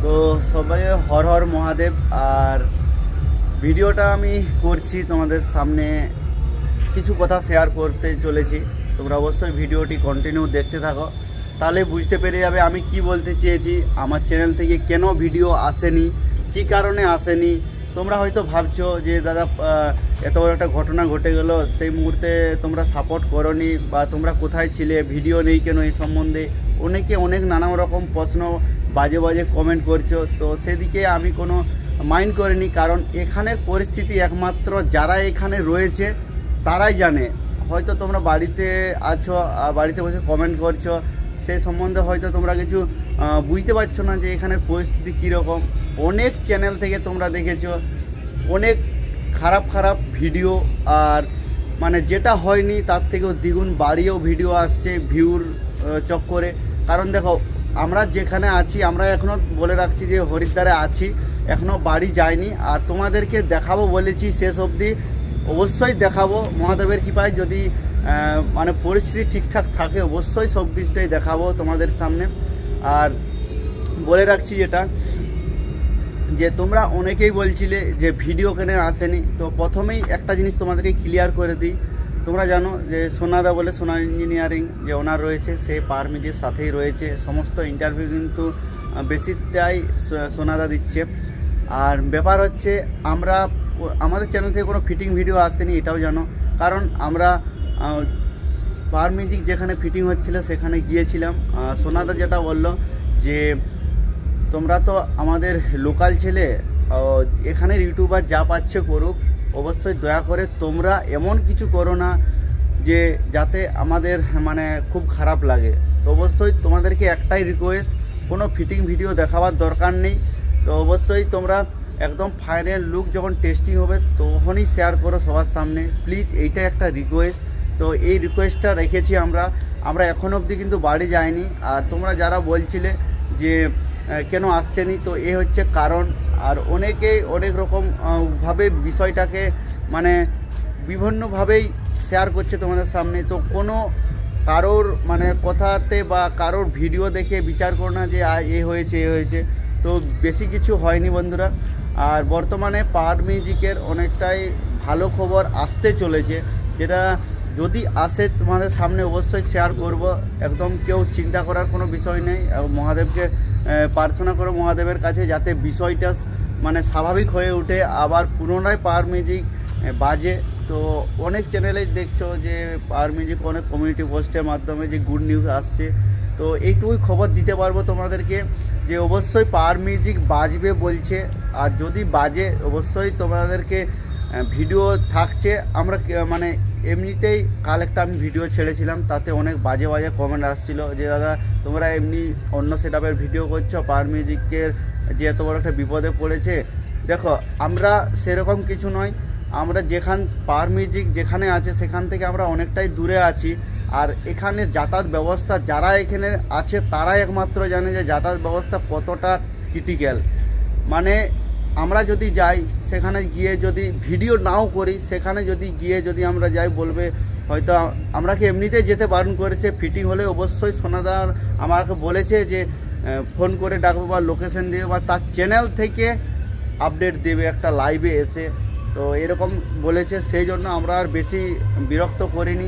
তো সবাই হর হর মহাদেব। আর ভিডিওটা আমি করছি তোমাদের সামনে, কিছু কথা শেয়ার করতে চলেছি। তোমরা অবশ্যই ভিডিওটি কন্টিনিউ দেখতে থাকো, তাহলে বুঝতে পেরে যাবে আমি কি বলতে চেয়েছি। আমার চ্যানেল থেকে কেন ভিডিও আসেনি, কি কারণে আসেনি। তোমরা হয়তো ভাবছো যে দাদা এত বড় একটা ঘটনা ঘটে গেল, সেই মুহূর্তে তোমরা সাপোর্ট করোনি বা তোমরা কোথায় ছিলে, ভিডিও নেই কেন, এই সম্বন্ধে অনেকে অনেক নানা রকম প্রশ্ন বাজে বাজে কমেন্ট করছো। তো সেদিকে আমি কোনো মাইন্ড করিনি, কারণ এখানের পরিস্থিতি একমাত্র যারা এখানে রয়েছে তারাই জানে। হয়তো তোমরা বাড়িতে আছো, বাড়িতে বসে কমেন্ট করছো, সে সম্বন্ধে হয়তো তোমরা কিছু বুঝতে পারছো না যে এখানের পরিস্থিতি কীরকম। অনেক চ্যানেল থেকে তোমরা দেখেছো অনেক খারাপ খারাপ ভিডিও, আর মানে যেটা হয়নি তার থেকেও দ্বিগুণ বাড়িয়েও ভিডিও আসছে ভিউর চক্করে। কারণ দেখো, আমরা যেখানে আছি, আমরা এখনও বলে রাখছি যে হরিদ্বারে আছি, এখনও বাড়ি যায়নি। আর তোমাদেরকে দেখাবো বলেছি, শেষ অবধি অবশ্যই দেখাবো মহাদেবের কৃপায়। যদি মানে পরিস্থিতি ঠিকঠাক থাকে অবশ্যই সব কিছুটাই দেখাবো তোমাদের সামনে। আর বলে রাখছি যেটা, যে তোমরা অনেকেই বলছিলে যে ভিডিও কেন আসেনি। তো প্রথমেই একটা জিনিস তোমাদেরকে ক্লিয়ার করে দিই। তোমরা জানো যে সোনাদা বলে, সোনা ইঞ্জিনিয়ারিং যে ওনার রয়েছে, সে পারমিজির সাথেই রয়েছে। সমস্ত ইন্টারভিউ কিন্তু বেশিটাই সোনাদা দিচ্ছে। আর ব্যাপার হচ্ছে, আমাদের চ্যানেল থেকে কোনো ফিটিং ভিডিও আসেনি, এটাও জানো। কারণ আমরা পাওয়ার মিউজিক যেখানে ফিটিং হচ্ছিল সেখানে গিয়েছিলাম। সোনাদা যেটা বললো যে তোমরা তো আমাদের লোকাল ছেলে, এখানের ইউটিউবার যা পাচ্ছে করুক, অবশ্যই দয়া করে তোমরা এমন কিছু করো না যে যাতে আমাদের মানে খুব খারাপ লাগে। তো অবশ্যই তোমাদেরকে একটাই রিকোয়েস্ট, কোনো ফিটিং ভিডিও দেখাবার দরকার নেই। তো অবশ্যই তোমরা একদম ফাইনাল লুক যখন টেস্টিং হবে তখনই শেয়ার করো সবার সামনে, প্লিজ। এইটা একটা রিকোয়েস্ট। তো এই রিকোয়েস্টটা রেখেছি আমরা এখন অবধি কিন্তু বাড়ি যাইনি। আর তোমরা যারা বলছিলে যে কেন আসছেনি, তো এ হচ্ছে কারণ। আর অনেকেই অনেক রকমভাবে বিষয়টাকে মানে বিভিন্নভাবেই শেয়ার করছে তোমাদের সামনে। তো কোনো কারোর মানে কথাতে বা কারোর ভিডিও দেখে বিচার করো না যে এ হয়েছে। তো বেশি কিছু হয়নি বন্ধুরা। আর বর্তমানে পাওয়ার মিউজিকের অনেকটাই ভালো খবর আসতে চলেছে, যেটা যদি আসে তোমাদের সামনে অবশ্যই শেয়ার করব। একদম কেউ চিন্তা করার কোনো বিষয় নেই। মহাদেবকে প্রার্থনা করো মহাদেবের কাছে যাতে বিষয়টা মানে স্বাভাবিক হয়ে ওঠে, আবার পুনরায় পাওয়ার মিউজিক বাজে। তো অনেক চ্যানেলেই দেখছো যে পাওয়ার মিউজিক অনেক কমিউনিটি পোস্টের মাধ্যমে যে গুড নিউজ আসছে। তো এইটুকুই খবর দিতে পারবো তোমাদেরকে যে অবশ্যই পাওয়ার মিউজিক বাজবে বলছে। আর যদি বাজে অবশ্যই তোমাদেরকে ভিডিও থাকছে। আমরা মানে এমনিতেই কাল একটা আমি ভিডিও ছেড়েছিলাম, তাতে অনেক বাজে কমেন্ট আসছিল যে দাদা তোমরা এমনি অন্য সেটআপের ভিডিও করছো, পাওয়ার মিউজিকের যে এত বড় একটা বিপদে পড়েছে। দেখো, আমরা সেরকম কিছু নয়। আমরা পাওয়ার মিউজিক যেখানে আছে সেখান থেকে আমরা অনেকটাই দূরে আছি। আর এখানে যাতায়াত ব্যবস্থা যারা এখানে আছে তারাই একমাত্র জানে যে যাতায়াত ব্যবস্থা কতটা ক্রিটিক্যাল। মানে আমরা যদি যাই সেখানে গিয়ে যদি ভিডিও নাও করি, সেখানে যদি আমরা যাই বলবে হয়তো আমরাকে এমনিতেই যেতে বারণ করেছে। ফিটিং হলে অবশ্যই সোনাদার আমাকে বলেছে যে ফোন করে ডাকবে বা লোকেশন দেবে বা তার চ্যানেল থেকে আপডেট দেবে একটা লাইভে এসে। তো এরকম বলেছে, সেই জন্য আমরা আর বেশি বিরক্ত করিনি,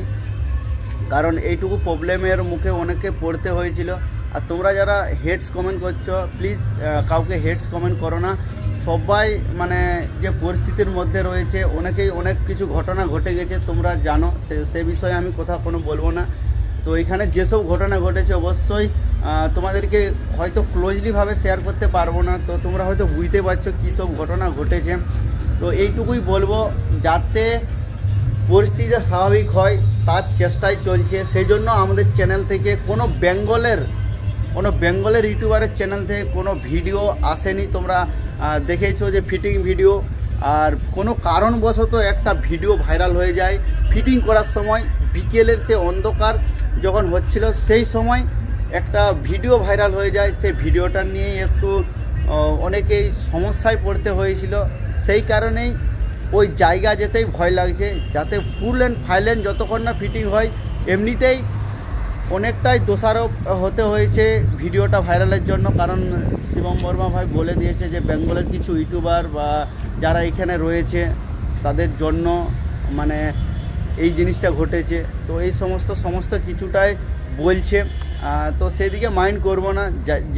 কারণ এইটুকু প্রবলেমের মুখে অনেকে পড়তে হয়েছিল। আর তোমরা যারা হেটস কমেন্ট করছো, প্লিজ কাউকে হেটস কমেন্ট করো না। সবাই মানে যে পরিস্থিতির মধ্যে রয়েছে, অনেকেই অনেক কিছু ঘটনা ঘটে গেছে, তোমরা জানো, সে বিষয়ে আমি কোনো বলবো না। তো এখানে যেসব ঘটনা ঘটেছে অবশ্যই তোমাদেরকে হয়তো ক্লোজলিভাবে শেয়ার করতে পারবো না। তো তোমরা হয়তো বুঝতে পারছো কী সব ঘটনা ঘটেছে। তো এইটুকুই বলবো, যাতে পরিস্থিতিটা স্বাভাবিক হয় তার চেষ্টাই চলছে। সেই জন্য আমাদের চ্যানেল থেকে কোনো বেঙ্গলের ইউটিউবারের চ্যানেল থেকে কোনো ভিডিও আসেনি। তোমরা দেখেছো যে ফিটিং ভিডিও, আর কোনো কারণবশত একটা ভিডিও ভাইরাল হয়ে যায় ফিটিং করার সময়, বিকেলের সে অন্ধকার যখন হচ্ছিল সেই সময় একটা ভিডিও ভাইরাল হয়ে যায়। সেই ভিডিওটা নিয়ে একটু অনেকেই সমস্যায় পড়তে হয়েছিল। সেই কারণেই ওই জায়গা যেতেই ভয় লাগছে, যাতে ফুল অ্যান্ড ফাইলেন যতক্ষণ না ফিটিং হয়। এমনিতেই অনেকটাই দোষারোপ হতে হয়েছে ভিডিওটা ভাইরালের জন্য, কারণ শিবম বর্মা ভাই বলে দিয়েছে যে বেঙ্গলের কিছু ইউটিউবার বা যারা এখানে রয়েছে তাদের জন্য মানে এই জিনিসটা ঘটেছে। তো এই সমস্ত কিছুটাই বলছে, তো সেই দিকে মাইন্ড করবো না,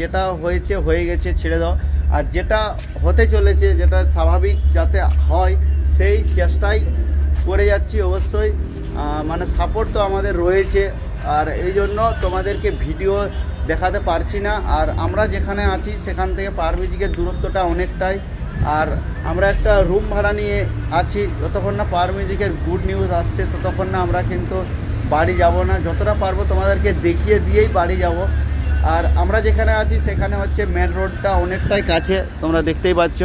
যেটা হয়েছে হয়ে গেছে, ছেড়ে দাও। আর যেটা হতে চলেছে, যেটা স্বাভাবিক যাতে হয় সেই চেষ্টাই করে যাচ্ছি অবশ্যই। মানে সাপোর্ট তো আমাদের রয়েছে, আর এই জন্য তোমাদেরকে ভিডিও দেখাতে পারছি না। আর আমরা যেখানে আছি সেখান থেকে পাওয়ার মিউজিকের দূরত্বটা অনেকটাই, আর আমরা একটা রুম ভাড়া নিয়ে আছি। যতক্ষণ না পাওয়ার মিউজিকের গুড নিউজ আসছে ততক্ষণ না আমরা কিন্তু বাড়ি যাব না। যতটা পারবো তোমাদেরকে দেখিয়ে দিয়েই বাড়ি যাব। আর আমরা যেখানে আছি সেখানে হচ্ছে মেন রোডটা অনেকটাই কাছে, তোমরা দেখতেই পাচ্ছ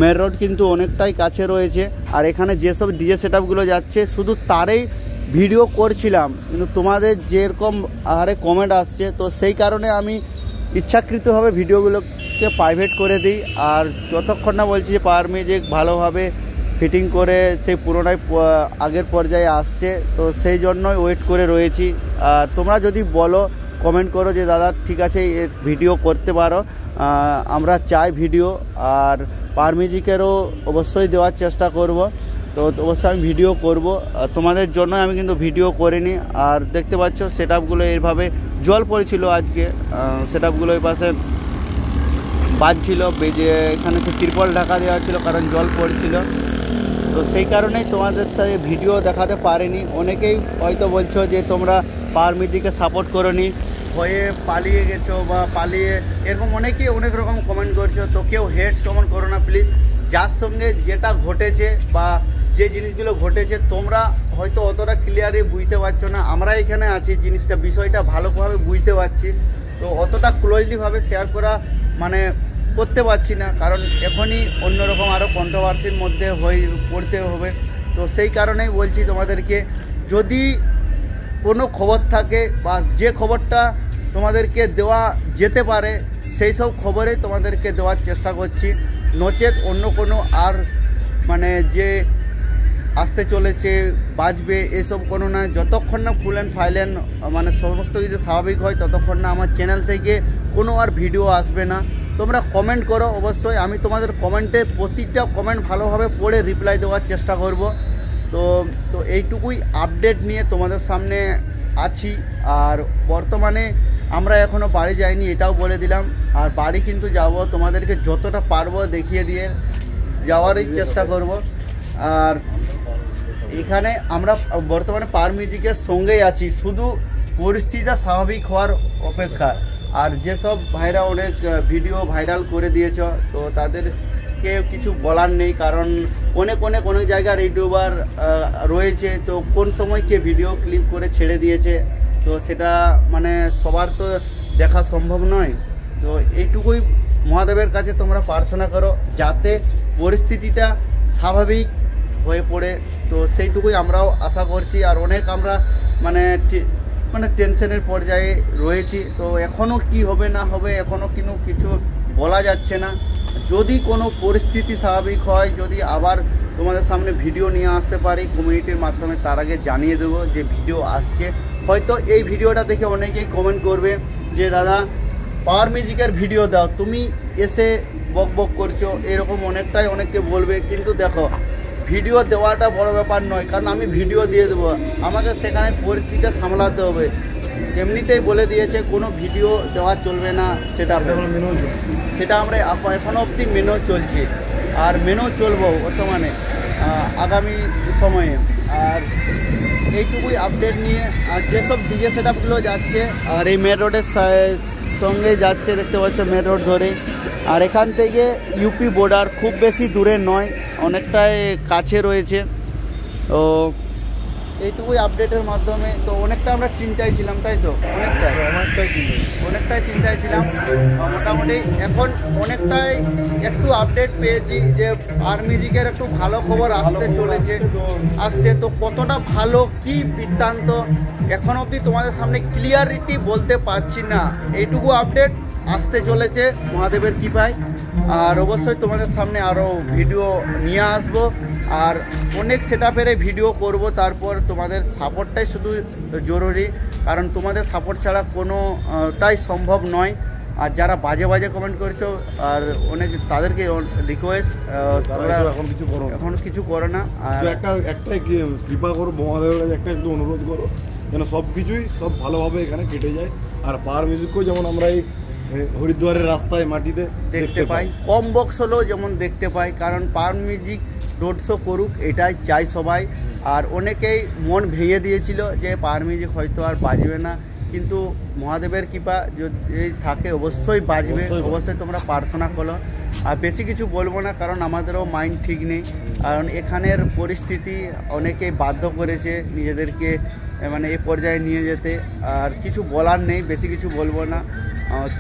মেন রোড কিন্তু অনেকটাই কাছে রয়েছে। আর এখানে যেসব ডিজে সেটআপগুলো যাচ্ছে শুধু তারই ভিডিও করছিলাম, কিন্তু তোমাদের যেরকম আরে কমেন্ট আসছে তো সেই কারণে আমি ইচ্ছাকৃতভাবে ভিডিওগুলোকে প্রাইভেট করে দিই। আর যতক্ষণ না বলছি যে পাওয়ার মিউজিক ভালোভাবে ফিটিং করে সেই পুরোনায় আগের পর্যায়ে আসছে, তো সেই জন্যই ওয়েট করে রয়েছি। আর তোমরা যদি বলো, কমেন্ট করো যে দাদা ঠিক আছে ভিডিও করতে পারো, আমরা চাই ভিডিও। আর পাওয়ার মিউজিকেরও অবশ্যই দেওয়ার চেষ্টা করব, তো অবশ্যই আমি ভিডিও করব তোমাদের জন্য। আমি কিন্তু ভিডিও করিনি। আর দেখতে পাচ্ছ সেটআপগুলো এইভাবে জল পড়েছিল আজকে, সেটআপগুলো এই পাশে বাজছিল, বেজে এখানে সে তিরপল ঢাকা দেওয়া ছিল কারণ জল পড়ছিল। তো সেই কারণেই তোমাদের সাথে ভিডিও দেখাতে পারিনি। অনেকেই হয়তো বলছো যে তোমরা পাওয়ার মিউজিককে সাপোর্ট করোনি, হয়ে পালিয়ে গেছো বা পালিয়ে, এরকম অনেকেই অনেক রকম কমেন্ট করছো। তো কেউ হেডস কমেন্ট করো না প্লিজ। যার সঙ্গে যেটা ঘটেছে বা যে জিনিসগুলো ঘটেছে তোমরা হয়তো অতটা ক্লিয়ারলি বুঝতে পারছো না, আমরা এখানে আছি জিনিসটা বিষয়টা ভালোভাবে বুঝতে পারছি, তো অতটা ক্লোজলিভাবে শেয়ার করা মানে করতে পারছি না, কারণ এখনই অন্যরকম আরও কন্ট্রোভার্সির মধ্যে হয়ে পড়তে হবে। তো সেই কারণেই বলছি তোমাদেরকে, যদি কোনো খবর থাকে বা যে খবরটা তোমাদেরকে দেওয়া যেতে পারে সেই সব খবরে তোমাদেরকে দেওয়ার চেষ্টা করছি, নচেত অন্য কোনো আর মানে যে আসতে চলেছে বাজবে এসব কোনো না। যতক্ষণ না ফুল অ্যান্ড ফাইল মানে সমস্ত কিছু স্বাভাবিক হয় ততক্ষণ না আমার চ্যানেল থেকে কোনো আর ভিডিও আসবে না। তোমরা কমেন্ট করো অবশ্যই, আমি তোমাদের কমেন্টে প্রতিটা কমেন্ট ভালোভাবে পড়ে রিপ্লাই দেওয়ার চেষ্টা করব। তো এইটুকুই আপডেট নিয়ে তোমাদের সামনে আছি। আর বর্তমানে আমরা এখনও বাড়ি যাইনি এটাও বলে দিলাম, আর বাড়ি কিন্তু যাব, তোমাদেরকে যতটা পারবো দেখিয়ে দিয়ে যাওয়ারই চেষ্টা করব। আর এখানে আমরা বর্তমানে পাওয়ার মিউজিকের সঙ্গেই আছি, শুধু পরিস্থিতিটা স্বাভাবিক হওয়ার অপেক্ষা। আর যেসব ভাইরা অনেক ভিডিও ভাইরাল করে দিয়েছ তো তাদেরকে কিছু বলার নেই, কারণ অনেক জায়গার ইউটিউবার রয়েছে, তো কোন সময় কে ভিডিও ক্লিপ করে ছেড়ে দিয়েছে তো সেটা মানে সবার তো দেখা সম্ভব নয়। তো এইটুকুই মহাদেবের কাছে তোমরা প্রার্থনা করো যাতে পরিস্থিতিটা স্বাভাবিক হয়ে পড়ে, তো সেইটুকুই আমরাও আশা করছি। আর অনেক আমরা মানে টেনশনের পর্যায়ে রয়েছি, তো এখনও কি হবে না হবে এখনও কিন্তু কিছু বলা যাচ্ছে না। যদি কোনো পরিস্থিতি স্বাভাবিক হয়, যদি আবার তোমাদের সামনে ভিডিও নিয়ে আসতে পারি কমিউনিটির মাধ্যমে, তার আগে জানিয়ে দেবো যে ভিডিও আসছে। হয়তো এই ভিডিওটা দেখে অনেকেই কমেন্ট করবে যে দাদা পাওয়ার মিউজিকের ভিডিও দাও, তুমি এসে বক করছো, এরকম অনেককে বলবে। কিন্তু দেখো ভিডিও দেওয়াটা বড় ব্যাপার নয়, কারণ আমি ভিডিও দিয়ে দেবো, আমাকে সেখানে পরিস্থিতিটা সামলাতে হবে। এমনিতেই বলে দিয়েছে কোনো ভিডিও দেওয়া চলবে না, সেটা আমরা এখনও অবধি মেনেও চলছি আর মেনেও চলবো বর্তমানে আগামী সময়ে। আর এইটুকুই আপডেট নিয়ে, আর যেসব ডিজে সেটআপগুলো যাচ্ছে আর এই মেন রোডের সঙ্গে যাচ্ছে, দেখতে পাচ্ছ মেন রোড ধরে। আর এখান থেকে ইউপি বর্ডার খুব বেশি দূরে নয়, অনেকটাই কাছে রয়েছে। তো এইটুকুই আপডেটের মাধ্যমে তো অনেকটা আমরা চিন্তায় ছিলাম, তাই তো অনেকটাই চিন্তায় ছিলাম। মোটামুটি এখন অনেকটাই একটু আপডেট পেয়েছি যে পাওয়ার মিউজিকের একটু ভালো খবর আসছে। তো কতটা ভালো কি বৃত্তান্ত এখন অবধি তোমাদের সামনে ক্লিয়ারিটি বলতে পারছি না। এইটুকু আপডেট আসতে চলেছে মহাদেবের কৃপায়। আর অবশ্যই তোমাদের সামনে আরও ভিডিও নিয়ে আসবো, আর অনেক সেটআপের ভিডিও করব। তারপর তোমাদের সাপোর্টটাই শুধু জরুরি, কারণ তোমাদের সাপোর্ট ছাড়া কোনোটাই সম্ভব নয়। আর যারা বাজে বাজে কমেন্ট করেছো আর অনেক তাদেরকে রিকোয়েস্ট তোমরা এখন কিছু করো না। আর একটাই কৃপা করো, মহাদেবের কাছে একটা একটু অনুরোধ করো যেন সব কিছুই সব ভালোভাবে এখানে কেটে যায়। আর পাওয়ার মিউজিকও যেমন আমরা এই হরিদ্বারের রাস্তায় মাটিতে দেখতে পাই, কম বক্স হলেও যেমন দেখতে পাই, কারণ পাওয়ার মিউজিক রোড শো করুক এটাই চাই সবাই। আর অনেকেই মন ভেঙে দিয়েছিল যে পাওয়ার মিউজিক হয়তো আর বাজবে না, কিন্তু মহাদেবের কৃপা যদি থাকে অবশ্যই বাজবে, অবশ্যই তোমরা প্রার্থনা করো। আর বেশি কিছু বলবো না, কারণ আমাদেরও মাইন্ড ঠিক নেই, কারণ এখানের পরিস্থিতি অনেকেই বাধ্য করেছে নিজেদেরকে মানে এই পর্যায়ে নিয়ে যেতে। আর কিছু বলার নেই, বেশি কিছু বলবো না।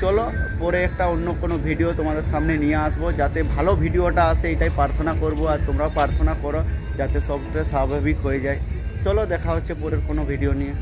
চলো পরে একটা অন্য কোনো ভিডিও তোমাদের সামনে নিয়ে আসবো, যাতে ভালো ভিডিওটা আসে এটাই প্রার্থনা করব। আর তোমরাও প্রার্থনা করো যাতে সবটা স্বাভাবিক হয়ে যায়। চলো দেখা হচ্ছে পরের কোনো ভিডিও নিয়ে।